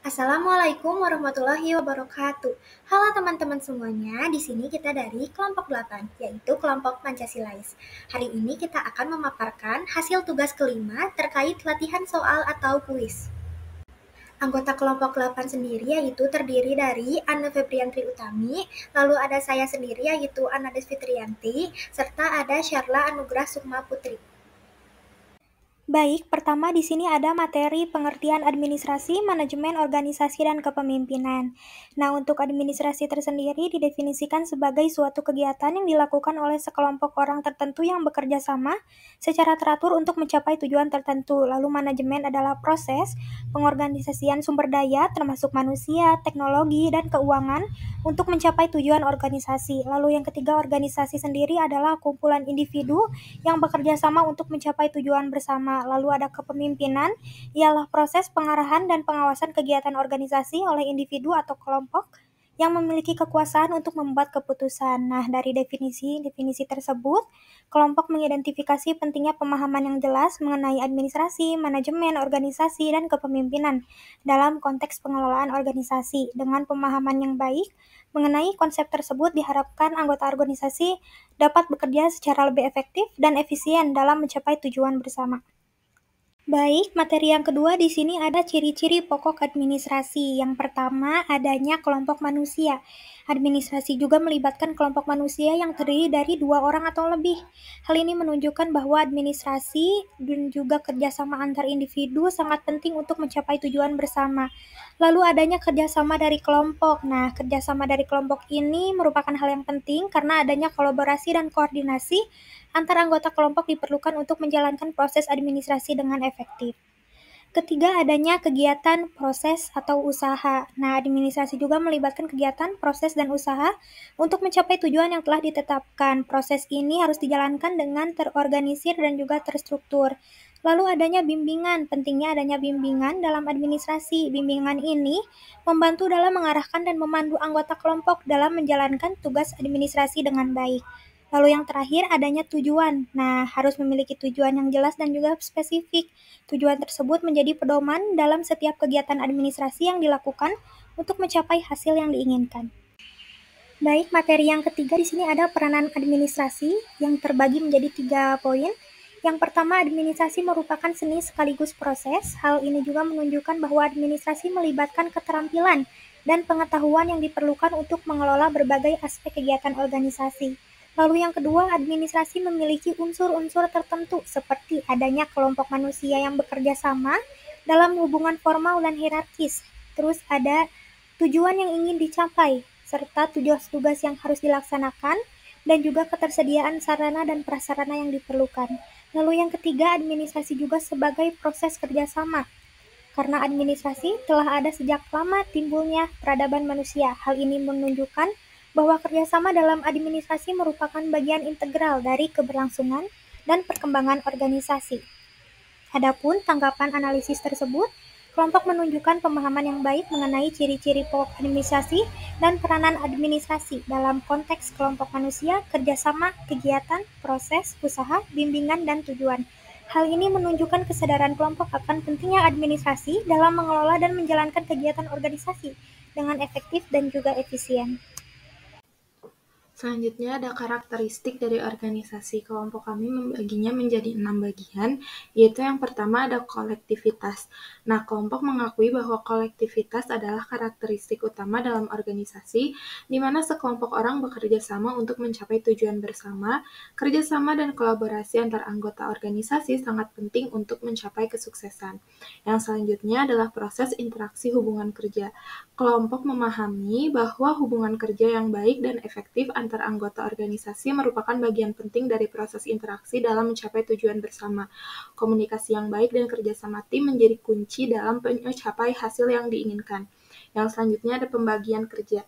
Assalamualaikum warahmatullahi wabarakatuh. Halo teman-teman semuanya, di sini kita dari kelompok 8, yaitu kelompok Pancasilais. Hari ini kita akan memaparkan hasil tugas kelima terkait latihan soal atau kuis. Anggota kelompok 8 sendiri yaitu terdiri dari Anne Febriantri Utami, lalu ada saya sendiri yaitu Anades Fitrianti, serta ada Syarla Anugrah Sukma Putri. Baik, pertama di sini ada materi pengertian administrasi, manajemen organisasi, dan kepemimpinan. Nah, untuk administrasi tersendiri didefinisikan sebagai suatu kegiatan yang dilakukan oleh sekelompok orang tertentu yang bekerja sama secara teratur untuk mencapai tujuan tertentu. Lalu manajemen adalah proses pengorganisasian sumber daya termasuk manusia, teknologi, dan keuangan untuk mencapai tujuan organisasi. Lalu yang ketiga, organisasi sendiri adalah kumpulan individu yang bekerja sama untuk mencapai tujuan bersama. Lalu ada kepemimpinan, ialah proses pengarahan dan pengawasan kegiatan organisasi oleh individu atau kelompok yang memiliki kekuasaan untuk membuat keputusan. Nah, dari definisi tersebut, kelompok mengidentifikasi pentingnya pemahaman yang jelas mengenai administrasi, manajemen, organisasi, dan kepemimpinan dalam konteks pengelolaan organisasi. Dengan pemahaman yang baik mengenai konsep tersebut, diharapkan anggota organisasi dapat bekerja secara lebih efektif dan efisien dalam mencapai tujuan bersama. Baik, materi yang kedua di sini ada ciri-ciri pokok administrasi. Yang pertama, adanya kelompok manusia. Administrasi juga melibatkan kelompok manusia yang terdiri dari 2 orang atau lebih. Hal ini menunjukkan bahwa administrasi dan juga kerjasama antar individu sangat penting untuk mencapai tujuan bersama. Lalu adanya kerjasama dari kelompok. Nah, kerjasama dari kelompok ini merupakan hal yang penting karena adanya kolaborasi dan koordinasi antar anggota kelompok diperlukan untuk menjalankan proses administrasi dengan efektif. Ketiga, adanya kegiatan, proses, atau usaha. Nah, administrasi juga melibatkan kegiatan, proses, dan usaha untuk mencapai tujuan yang telah ditetapkan. Proses ini harus dijalankan dengan terorganisir dan juga terstruktur. Lalu adanya bimbingan. Pentingnya adanya bimbingan dalam administrasi. Bimbingan ini membantu dalam mengarahkan dan memandu anggota kelompok dalam menjalankan tugas administrasi dengan baik. Lalu yang terakhir, adanya tujuan. Nah, harus memiliki tujuan yang jelas dan juga spesifik. Tujuan tersebut menjadi pedoman dalam setiap kegiatan administrasi yang dilakukan untuk mencapai hasil yang diinginkan. Baik, materi yang ketiga di sini ada peranan administrasi yang terbagi menjadi 3 poin. Yang pertama, administrasi merupakan seni sekaligus proses. Hal ini juga menunjukkan bahwa administrasi melibatkan keterampilan dan pengetahuan yang diperlukan untuk mengelola berbagai aspek kegiatan organisasi. Lalu yang kedua, administrasi memiliki unsur-unsur tertentu seperti adanya kelompok manusia yang bekerja sama dalam hubungan formal dan hierarkis. Terus ada tujuan yang ingin dicapai, serta tugas-tugas yang harus dilaksanakan, dan juga ketersediaan sarana dan prasarana yang diperlukan. Lalu yang ketiga, administrasi juga sebagai proses kerjasama. Karena administrasi telah ada sejak lama timbulnya peradaban manusia. Hal ini menunjukkan bahwa kerjasama dalam administrasi merupakan bagian integral dari keberlangsungan dan perkembangan organisasi. Adapun tanggapan analisis tersebut, kelompok menunjukkan pemahaman yang baik mengenai ciri-ciri pokok administrasi dan peranan administrasi dalam konteks kelompok manusia, kerjasama, kegiatan, proses, usaha, bimbingan, dan tujuan. Hal ini menunjukkan kesadaran kelompok akan pentingnya administrasi dalam mengelola dan menjalankan kegiatan organisasi dengan efektif dan juga efisien. Selanjutnya ada karakteristik dari organisasi. Kelompok kami membaginya menjadi 6 bagian, yaitu yang pertama ada kolektivitas. Nah, kelompok mengakui bahwa kolektivitas adalah karakteristik utama dalam organisasi, di mana sekelompok orang bekerja sama untuk mencapai tujuan bersama. Kerjasama dan kolaborasi antar anggota organisasi sangat penting untuk mencapai kesuksesan. Yang selanjutnya adalah proses interaksi hubungan kerja. Kelompok memahami bahwa hubungan kerja yang baik dan efektif antar anggota organisasi merupakan bagian penting dari proses interaksi dalam mencapai tujuan bersama. Komunikasi yang baik dan kerjasama tim menjadi kunci dalam mencapai hasil yang diinginkan. Yang selanjutnya ada pembagian kerja.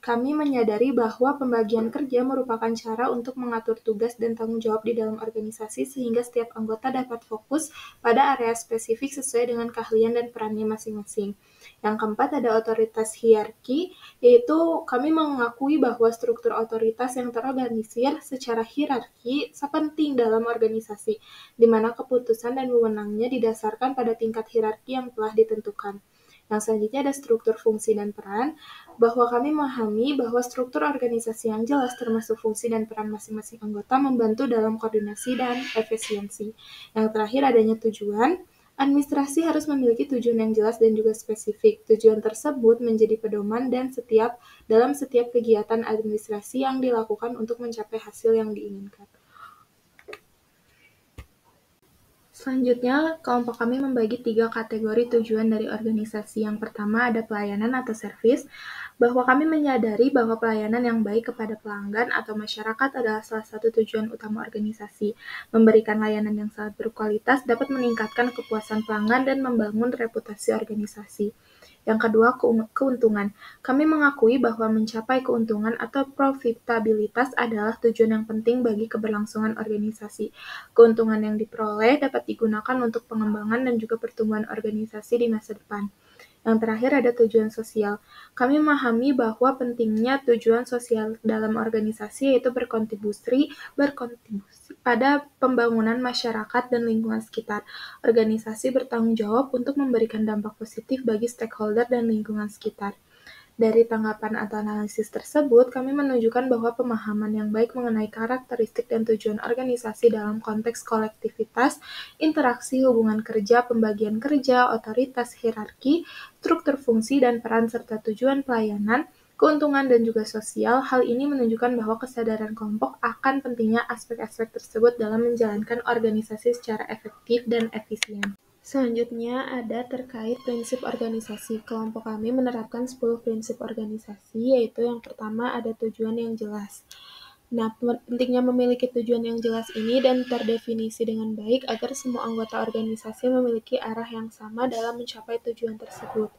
Kami menyadari bahwa pembagian kerja merupakan cara untuk mengatur tugas dan tanggung jawab di dalam organisasi sehingga setiap anggota dapat fokus pada area spesifik sesuai dengan keahlian dan perannya masing-masing. Yang keempat ada otoritas hierarki, yaitu kami mengakui bahwa struktur otoritas yang terorganisir secara hierarki sepenting dalam organisasi, di mana keputusan dan wewenangnya didasarkan pada tingkat hierarki yang telah ditentukan. Yang selanjutnya ada struktur, fungsi, dan peran, bahwa kami memahami bahwa struktur organisasi yang jelas termasuk fungsi dan peran masing-masing anggota membantu dalam koordinasi dan efisiensi. Yang terakhir adanya tujuan. Administrasi harus memiliki tujuan yang jelas dan juga spesifik. Tujuan tersebut menjadi pedoman dalam setiap kegiatan administrasi yang dilakukan untuk mencapai hasil yang diinginkan. Selanjutnya, kelompok kami membagi 3 kategori tujuan dari organisasi. Yang pertama ada pelayanan atau servis, bahwa kami menyadari bahwa pelayanan yang baik kepada pelanggan atau masyarakat adalah salah satu tujuan utama organisasi. Memberikan layanan yang sangat berkualitas dapat meningkatkan kepuasan pelanggan dan membangun reputasi organisasi. Yang kedua, keuntungan. Kami mengakui bahwa mencapai keuntungan atau profitabilitas adalah tujuan yang penting bagi keberlangsungan organisasi. Keuntungan yang diperoleh dapat digunakan untuk pengembangan dan juga pertumbuhan organisasi di masa depan. Yang terakhir ada tujuan sosial. Kami memahami bahwa pentingnya tujuan sosial dalam organisasi yaitu berkontribusi pada pembangunan masyarakat dan lingkungan sekitar. Organisasi bertanggung jawab untuk memberikan dampak positif bagi stakeholder dan lingkungan sekitar. Dari tanggapan atau analisis tersebut, kami menunjukkan bahwa pemahaman yang baik mengenai karakteristik dan tujuan organisasi dalam konteks kolektivitas, interaksi, hubungan kerja, pembagian kerja, otoritas, hierarki, struktur fungsi dan peran serta tujuan pelayanan, keuntungan dan juga sosial. Hal ini menunjukkan bahwa kesadaran kelompok akan pentingnya aspek-aspek tersebut dalam menjalankan organisasi secara efektif dan efisien. Selanjutnya ada terkait prinsip organisasi. Kelompok kami menerapkan 10 prinsip organisasi, yaitu yang pertama ada tujuan yang jelas. Nah, pentingnya memiliki tujuan yang jelas ini dan terdefinisi dengan baik agar semua anggota organisasi memiliki arah yang sama dalam mencapai tujuan tersebut.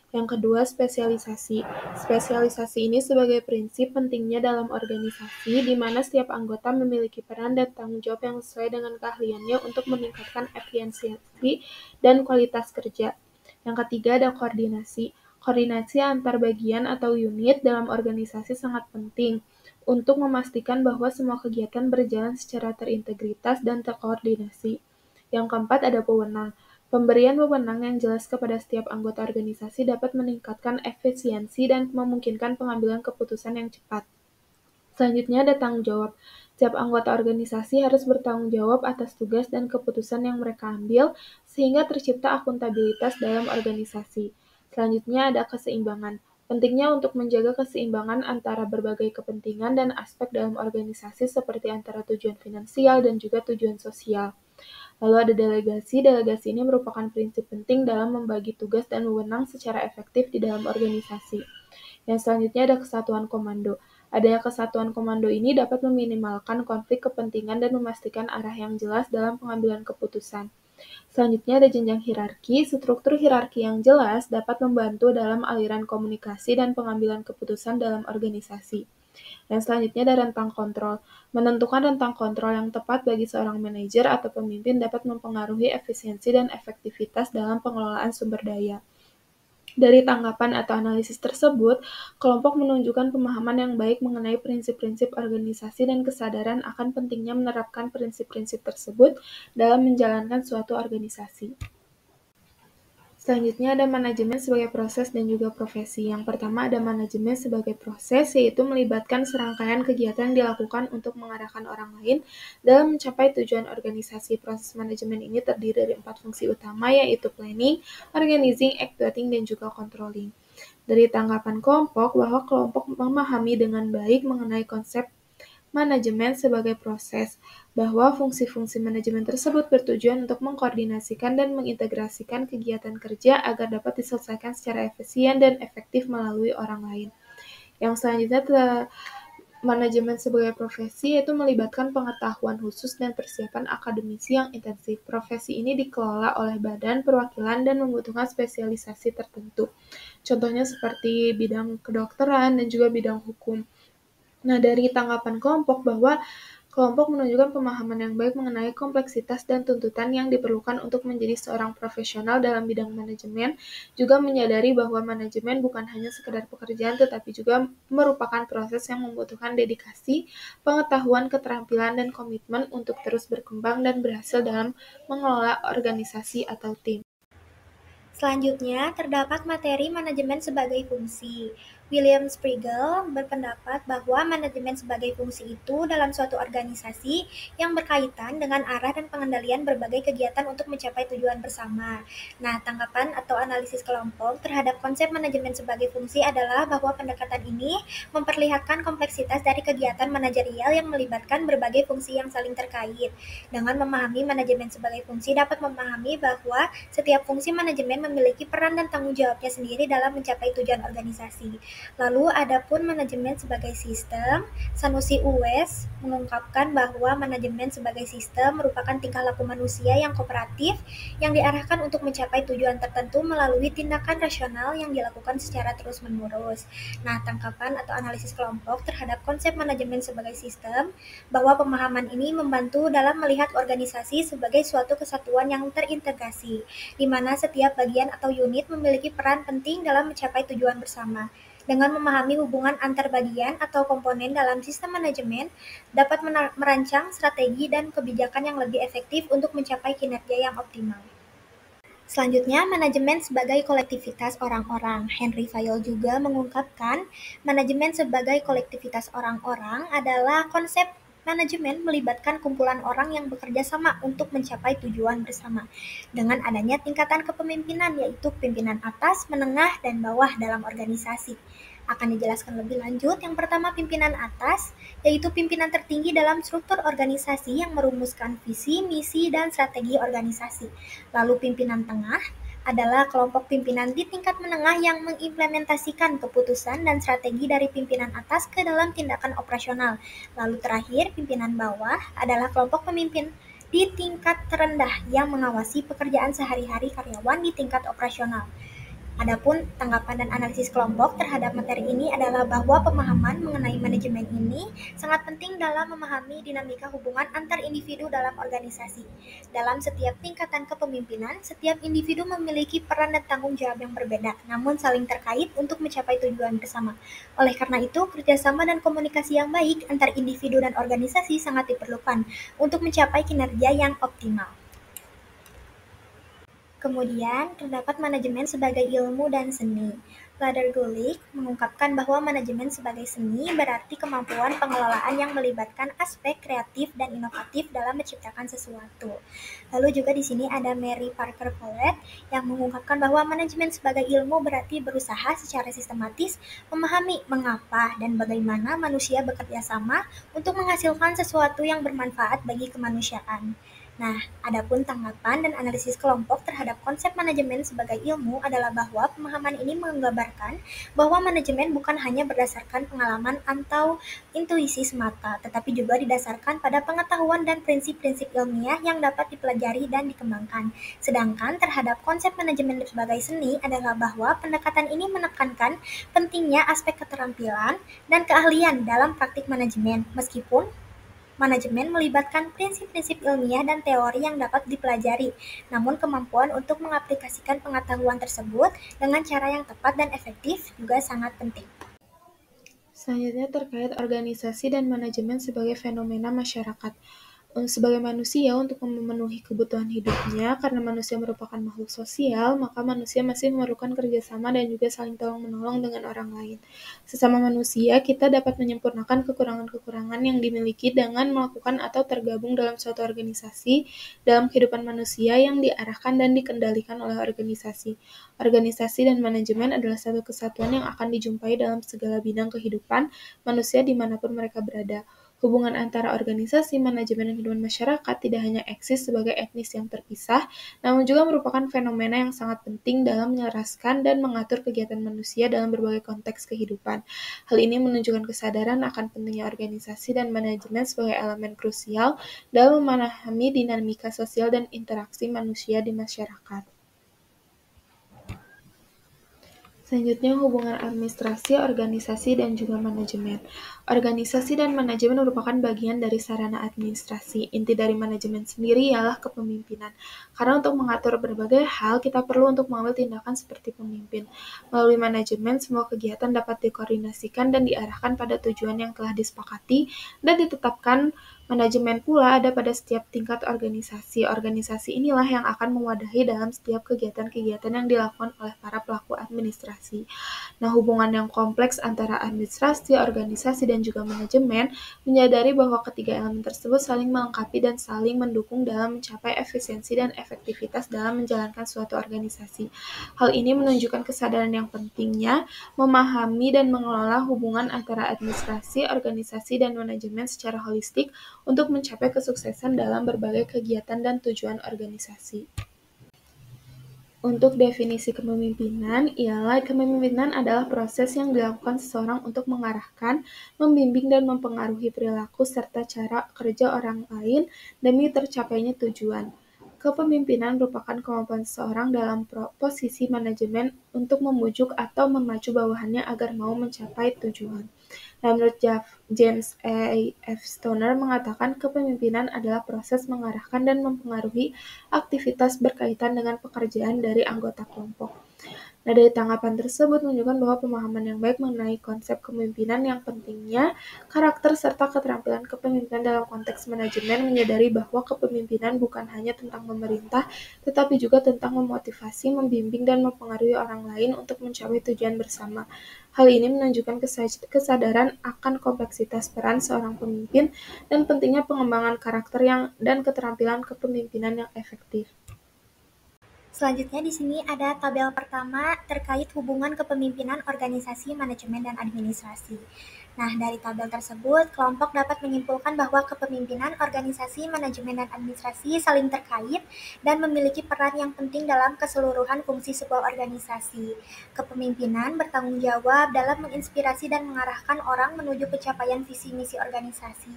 Yang kedua, spesialisasi. Spesialisasi ini sebagai prinsip pentingnya dalam organisasi, di mana setiap anggota memiliki peran dan tanggung jawab yang sesuai dengan keahliannya untuk meningkatkan efisiensi dan kualitas kerja. Yang ketiga, ada koordinasi. Koordinasi antar bagian atau unit dalam organisasi sangat penting untuk memastikan bahwa semua kegiatan berjalan secara terintegritas dan terkoordinasi. Yang keempat, ada wewenang. Pemberian wewenang yang jelas kepada setiap anggota organisasi dapat meningkatkan efisiensi dan memungkinkan pengambilan keputusan yang cepat. Selanjutnya ada tanggung jawab. Setiap anggota organisasi harus bertanggung jawab atas tugas dan keputusan yang mereka ambil, sehingga tercipta akuntabilitas dalam organisasi. Selanjutnya ada keseimbangan. Pentingnya untuk menjaga keseimbangan antara berbagai kepentingan dan aspek dalam organisasi seperti antara tujuan finansial dan juga tujuan sosial. Lalu ada delegasi. Delegasi ini merupakan prinsip penting dalam membagi tugas dan wewenang secara efektif di dalam organisasi. Yang selanjutnya ada kesatuan komando. Adanya kesatuan komando ini dapat meminimalkan konflik kepentingan dan memastikan arah yang jelas dalam pengambilan keputusan. Selanjutnya ada jenjang hierarki. Struktur hierarki yang jelas dapat membantu dalam aliran komunikasi dan pengambilan keputusan dalam organisasi. Yang selanjutnya ada rentang kontrol. Menentukan rentang kontrol yang tepat bagi seorang manajer atau pemimpin dapat mempengaruhi efisiensi dan efektivitas dalam pengelolaan sumber daya. Dari tanggapan atau analisis tersebut, kelompok menunjukkan pemahaman yang baik mengenai prinsip-prinsip organisasi dan kesadaran akan pentingnya menerapkan prinsip-prinsip tersebut dalam menjalankan suatu organisasi. Selanjutnya ada manajemen sebagai proses dan juga profesi. Yang pertama ada manajemen sebagai proses, yaitu melibatkan serangkaian kegiatan yang dilakukan untuk mengarahkan orang lain dalam mencapai tujuan organisasi. Proses manajemen ini terdiri dari 4 fungsi utama, yaitu planning, organizing, actuating, dan juga controlling. Dari tanggapan kelompok, bahwa kelompok memahami dengan baik mengenai konsep manajemen sebagai proses, bahwa fungsi-fungsi manajemen tersebut bertujuan untuk mengkoordinasikan dan mengintegrasikan kegiatan kerja agar dapat diselesaikan secara efisien dan efektif melalui orang lain. Yang selanjutnya, manajemen sebagai profesi yaitu melibatkan pengetahuan khusus dan persiapan akademisi yang intensif. Profesi ini dikelola oleh badan perwakilan dan membutuhkan spesialisasi tertentu. Contohnya seperti bidang kedokteran dan juga bidang hukum. Nah, dari tanggapan kelompok bahwa kelompok menunjukkan pemahaman yang baik mengenai kompleksitas dan tuntutan yang diperlukan untuk menjadi seorang profesional dalam bidang manajemen, juga menyadari bahwa manajemen bukan hanya sekedar pekerjaan tetapi juga merupakan proses yang membutuhkan dedikasi, pengetahuan, keterampilan, dan komitmen untuk terus berkembang dan berhasil dalam mengelola organisasi atau tim. Selanjutnya, terdapat materi manajemen sebagai fungsi. William Spriegel berpendapat bahwa manajemen sebagai fungsi itu dalam suatu organisasi yang berkaitan dengan arah dan pengendalian berbagai kegiatan untuk mencapai tujuan bersama. Nah, tanggapan atau analisis kelompok terhadap konsep manajemen sebagai fungsi adalah bahwa pendekatan ini memperlihatkan kompleksitas dari kegiatan manajerial yang melibatkan berbagai fungsi yang saling terkait. Dengan memahami manajemen sebagai fungsi dapat memahami bahwa setiap fungsi manajemen memiliki peran dan tanggung jawabnya sendiri dalam mencapai tujuan organisasi. Lalu adapun manajemen sebagai sistem, Sanusi Uwais mengungkapkan bahwa manajemen sebagai sistem merupakan tingkah laku manusia yang kooperatif yang diarahkan untuk mencapai tujuan tertentu melalui tindakan rasional yang dilakukan secara terus-menerus. Nah, tangkapan atau analisis kelompok terhadap konsep manajemen sebagai sistem bahwa pemahaman ini membantu dalam melihat organisasi sebagai suatu kesatuan yang terintegrasi, di mana setiap bagian atau unit memiliki peran penting dalam mencapai tujuan bersama. Dengan memahami hubungan antar bagian atau komponen dalam sistem manajemen, dapat merancang strategi dan kebijakan yang lebih efektif untuk mencapai kinerja yang optimal. Selanjutnya, manajemen sebagai kolektivitas orang-orang. Henry Fayol juga mengungkapkan, manajemen sebagai kolektivitas orang-orang adalah konsep manajemen melibatkan kumpulan orang yang bekerja sama untuk mencapai tujuan bersama. Dengan adanya tingkatan kepemimpinan, yaitu pimpinan atas, menengah, dan bawah dalam organisasi. Akan dijelaskan lebih lanjut, yang pertama pimpinan atas, yaitu pimpinan tertinggi dalam struktur organisasi yang merumuskan visi, misi, dan strategi organisasi. Lalu pimpinan tengah adalah kelompok pimpinan di tingkat menengah yang mengimplementasikan keputusan dan strategi dari pimpinan atas ke dalam tindakan operasional. Lalu terakhir, pimpinan bawah adalah kelompok pemimpin di tingkat terendah yang mengawasi pekerjaan sehari-hari karyawan di tingkat operasional. Adapun tanggapan dan analisis kelompok terhadap materi ini adalah bahwa pemahaman mengenai manajemen ini sangat penting dalam memahami dinamika hubungan antar individu dalam organisasi. Dalam setiap tingkatan kepemimpinan, setiap individu memiliki peran dan tanggung jawab yang berbeda, namun saling terkait untuk mencapai tujuan bersama. Oleh karena itu, kerjasama dan komunikasi yang baik antar individu dan organisasi sangat diperlukan untuk mencapai kinerja yang optimal. Kemudian, terdapat manajemen sebagai ilmu dan seni. Lader-Gulick mengungkapkan bahwa manajemen sebagai seni berarti kemampuan pengelolaan yang melibatkan aspek kreatif dan inovatif dalam menciptakan sesuatu. Lalu juga di sini ada Mary Parker Follett yang mengungkapkan bahwa manajemen sebagai ilmu berarti berusaha secara sistematis memahami mengapa dan bagaimana manusia bekerja sama untuk menghasilkan sesuatu yang bermanfaat bagi kemanusiaan. Nah, adapun tanggapan dan analisis kelompok terhadap konsep manajemen sebagai ilmu adalah bahwa pemahaman ini menggambarkan bahwa manajemen bukan hanya berdasarkan pengalaman atau intuisi semata, tetapi juga didasarkan pada pengetahuan dan prinsip-prinsip ilmiah yang dapat dipelajari dan dikembangkan. Sedangkan terhadap konsep manajemen sebagai seni adalah bahwa pendekatan ini menekankan pentingnya aspek keterampilan dan keahlian dalam praktik manajemen, meskipun manajemen melibatkan prinsip-prinsip ilmiah dan teori yang dapat dipelajari, namun kemampuan untuk mengaplikasikan pengetahuan tersebut dengan cara yang tepat dan efektif juga sangat penting. Selanjutnya terkait organisasi dan manajemen sebagai fenomena masyarakat. Sebagai manusia untuk memenuhi kebutuhan hidupnya, karena manusia merupakan makhluk sosial, maka manusia masih memerlukan kerjasama dan juga saling tolong-menolong dengan orang lain. Sesama manusia, kita dapat menyempurnakan kekurangan-kekurangan yang dimiliki dengan melakukan atau tergabung dalam suatu organisasi dalam kehidupan manusia yang diarahkan dan dikendalikan oleh organisasi. Organisasi dan manajemen adalah satu kesatuan yang akan dijumpai dalam segala bidang kehidupan manusia dimanapun mereka berada. Hubungan antara organisasi, manajemen, dan kehidupan masyarakat tidak hanya eksis sebagai etnis yang terpisah, namun juga merupakan fenomena yang sangat penting dalam menyelaraskan dan mengatur kegiatan manusia dalam berbagai konteks kehidupan. Hal ini menunjukkan kesadaran akan pentingnya organisasi dan manajemen sebagai elemen krusial dalam memahami dinamika sosial dan interaksi manusia di masyarakat. Selanjutnya, hubungan administrasi, organisasi, dan juga manajemen. Organisasi dan manajemen merupakan bagian dari sarana administrasi. Inti dari manajemen sendiri ialah kepemimpinan. Karena untuk mengatur berbagai hal, kita perlu untuk mengambil tindakan seperti pemimpin. Melalui manajemen, semua kegiatan dapat dikoordinasikan dan diarahkan pada tujuan yang telah disepakati dan ditetapkan Manajemen pula ada pada setiap tingkat organisasi. Organisasi inilah yang akan mewadahi dalam setiap kegiatan-kegiatan yang dilakukan oleh para pelaku administrasi. Nah, hubungan yang kompleks antara administrasi, organisasi, dan juga manajemen menyadari bahwa ketiga elemen tersebut saling melengkapi dan saling mendukung dalam mencapai efisiensi dan efektivitas dalam menjalankan suatu organisasi. Hal ini menunjukkan kesadaran yang pentingnya memahami dan mengelola hubungan antara administrasi, organisasi, dan manajemen secara holistik untuk mencapai kesuksesan dalam berbagai kegiatan dan tujuan organisasi. Untuk definisi kepemimpinan, ialah kepemimpinan adalah proses yang dilakukan seseorang untuk mengarahkan, membimbing, dan mempengaruhi perilaku serta cara kerja orang lain demi tercapainya tujuan. Kepemimpinan merupakan kemampuan seseorang dalam posisi manajemen untuk memujuk atau memacu bawahannya agar mau mencapai tujuan. Nah, menurut James A. F. Stoner mengatakan kepemimpinan adalah proses mengarahkan dan mempengaruhi aktivitas berkaitan dengan pekerjaan dari anggota kelompok. Nah, dari tanggapan tersebut menunjukkan bahwa pemahaman yang baik mengenai konsep kepemimpinan yang pentingnya, karakter serta keterampilan kepemimpinan dalam konteks manajemen menyadari bahwa kepemimpinan bukan hanya tentang memerintah, tetapi juga tentang memotivasi, membimbing, dan mempengaruhi orang lain untuk mencapai tujuan bersama. Hal ini menunjukkan kesadaran akan kompleksitas peran seorang pemimpin dan pentingnya pengembangan karakter dan keterampilan kepemimpinan yang efektif. Selanjutnya di sini ada tabel pertama terkait hubungan kepemimpinan organisasi, manajemen, dan administrasi. Nah, dari tabel tersebut, kelompok dapat menyimpulkan bahwa kepemimpinan organisasi, manajemen, dan administrasi saling terkait dan memiliki peran yang penting dalam keseluruhan fungsi sebuah organisasi. Kepemimpinan bertanggung jawab dalam menginspirasi dan mengarahkan orang menuju pencapaian visi misi organisasi.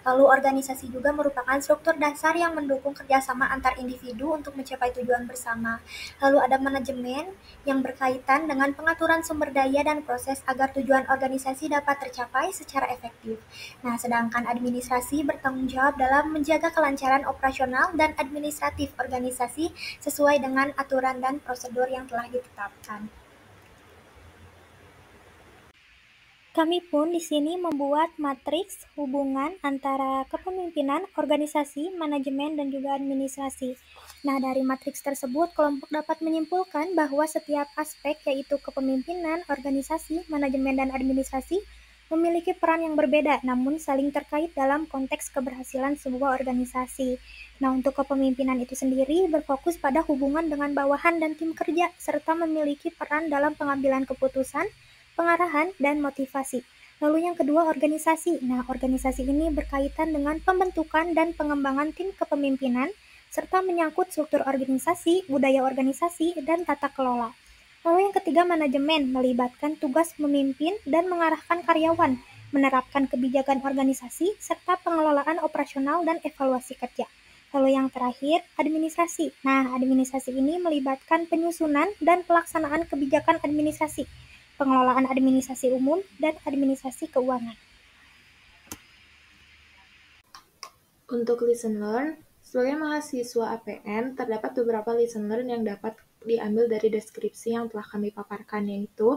Lalu organisasi juga merupakan struktur dasar yang mendukung kerjasama antar individu untuk mencapai tujuan bersama. Lalu ada manajemen yang berkaitan dengan pengaturan sumber daya dan proses agar tujuan organisasi dapat tercapai secara efektif. Nah, sedangkan administrasi bertanggung jawab dalam menjaga kelancaran operasional dan administratif organisasi sesuai dengan aturan dan prosedur yang telah ditetapkan. Kami pun di sini membuat matriks hubungan antara kepemimpinan, organisasi, manajemen, dan juga administrasi. Nah, dari matriks tersebut, kelompok dapat menyimpulkan bahwa setiap aspek yaitu kepemimpinan, organisasi, manajemen, dan administrasi memiliki peran yang berbeda, namun saling terkait dalam konteks keberhasilan sebuah organisasi. Nah, untuk kepemimpinan itu sendiri berfokus pada hubungan dengan bawahan dan tim kerja, serta memiliki peran dalam pengambilan keputusan, pengarahan, dan motivasi. Lalu yang kedua, organisasi. Nah, organisasi ini berkaitan dengan pembentukan dan pengembangan tim kepemimpinan, serta menyangkut struktur organisasi, budaya organisasi, dan tata kelola. Lalu yang ketiga, manajemen, melibatkan tugas memimpin dan mengarahkan karyawan, menerapkan kebijakan organisasi, serta pengelolaan operasional dan evaluasi kerja. Lalu yang terakhir, administrasi. Nah, administrasi ini melibatkan penyusunan dan pelaksanaan kebijakan administrasi, pengelolaan administrasi umum, dan administrasi keuangan. Untuk listen learn, sebagai mahasiswa APN, terdapat beberapa listen learn yang dapat diambil dari deskripsi yang telah kami paparkan, yaitu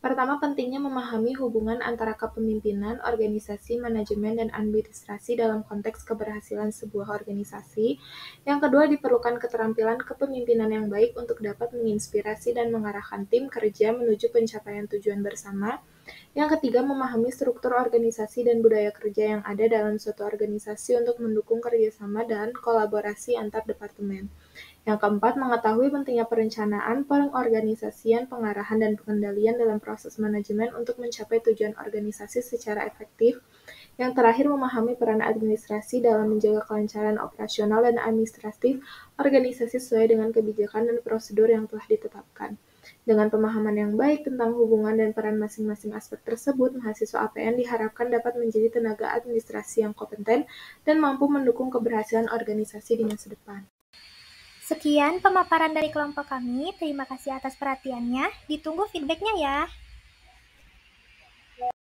pertama, pentingnya memahami hubungan antara kepemimpinan, organisasi, manajemen, dan administrasi dalam konteks keberhasilan sebuah organisasi. Yang kedua, diperlukan keterampilan kepemimpinan yang baik untuk dapat menginspirasi dan mengarahkan tim kerja menuju pencapaian tujuan bersama. Yang ketiga, memahami struktur organisasi dan budaya kerja yang ada dalam suatu organisasi untuk mendukung kerjasama dan kolaborasi antar departemen. Yang keempat, mengetahui pentingnya perencanaan, pengorganisasian, pengarahan, dan pengendalian dalam proses manajemen untuk mencapai tujuan organisasi secara efektif. Yang terakhir, memahami peran administrasi dalam menjaga kelancaran operasional dan administratif organisasi sesuai dengan kebijakan dan prosedur yang telah ditetapkan. Dengan pemahaman yang baik tentang hubungan dan peran masing-masing aspek tersebut, mahasiswa APN diharapkan dapat menjadi tenaga administrasi yang kompeten dan mampu mendukung keberhasilan organisasi di masa depan. Sekian pemaparan dari kelompok kami. Terima kasih atas perhatiannya. Ditunggu feedback-nya ya.